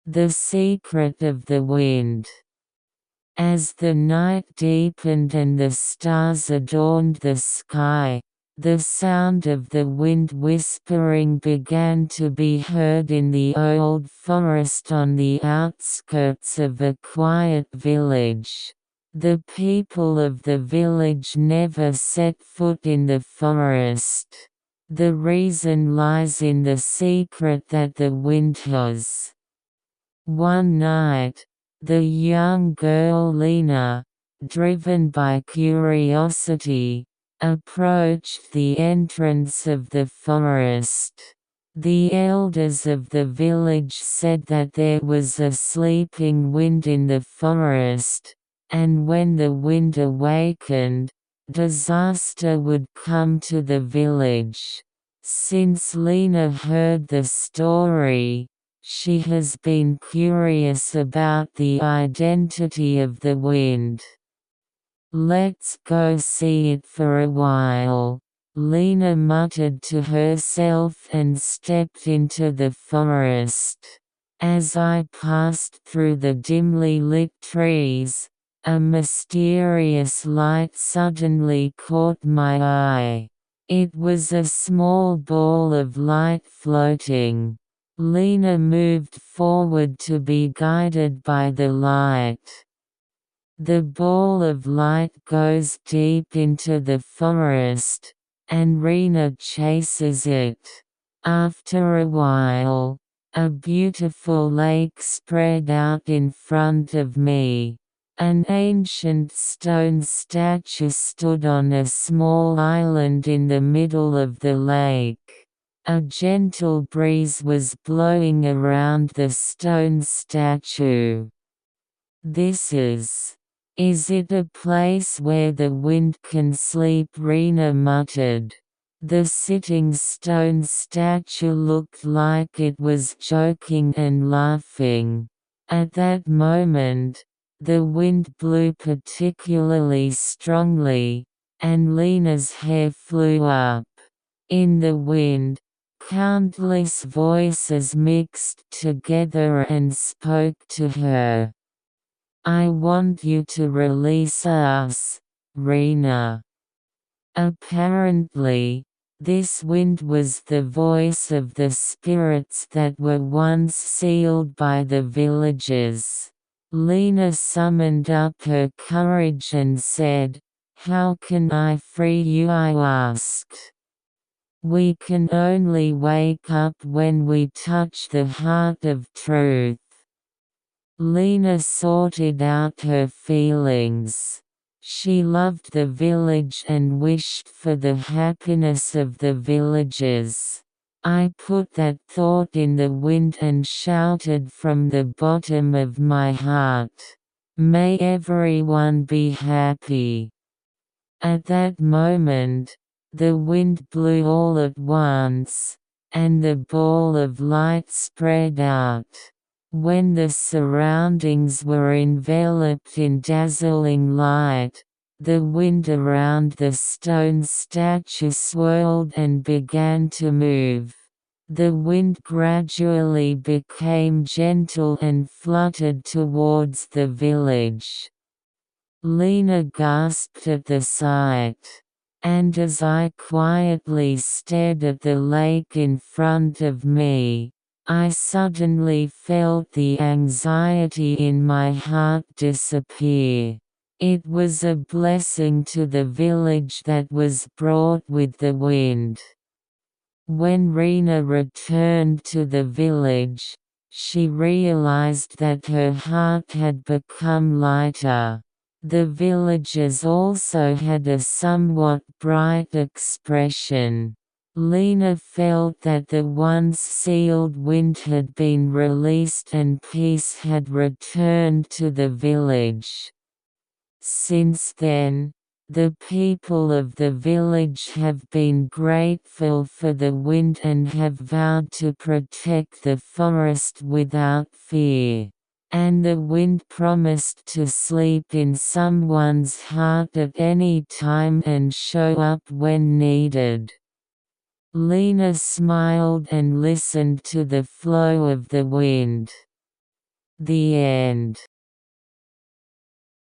The Secret of the Wind. As the night deepened and the stars adorned the sky, the sound of the wind whispering began to be heard in the old forest on the outskirts of a quiet village. The people of the village never set foot in the forest. The reason lies in the secret that the wind has. One night, the young girl Lena, driven by curiosity, approached the entrance of the forest. The elders of the village said that there was a sleeping wind in the forest, and when the wind awakened, disaster would come to the village. Since Lena heard the story, she has been curious about the identity of the wind. "Let's go see it for a while," Lena muttered to herself and stepped into the forest. As I passed through the dimly lit trees, a mysterious light suddenly caught my eye. It was a small ball of light floating. Lena moved forward to be guided by the light. The ball of light goes deep into the forest, and Rena chases it. After a while, a beautiful lake spread out in front of me. An ancient stone statue stood on a small island in the middle of the lake. A gentle breeze was blowing around the stone statue. Is it a place where the wind can sleep?" Rena muttered. The sitting stone statue looked like it was joking and laughing. At that moment, the wind blew particularly strongly, and Lena's hair flew up. In the wind, countless voices mixed together and spoke to her. "I want you to release us, Rena." Apparently, this wind was the voice of the spirits that were once sealed by the villagers. Lena summoned up her courage and said, "How can I free you?" I asked. "We can only wake up when we touch the heart of truth." Lena sorted out her feelings. She loved the village and wished for the happiness of the villagers. I put that thought in the wind and shouted from the bottom of my heart, "May everyone be happy." At that moment, the wind blew all at once, and the ball of light spread out. When the surroundings were enveloped in dazzling light, the wind around the stone statue swirled and began to move. The wind gradually became gentle and fluttered towards the village. Lena gasped at the sight. And as I quietly stared at the lake in front of me, I suddenly felt the anxiety in my heart disappear. It was a blessing to the village that was brought with the wind. When Rena returned to the village, she realized that her heart had become lighter. The villagers also had a somewhat bright expression. Lena felt that the once sealed wind had been released and peace had returned to the village. Since then, the people of the village have been grateful for the wind and have vowed to protect the forest without fear. And the wind promised to sleep in someone's heart at any time and show up when needed. Lena smiled and listened to the flow of the wind. The end.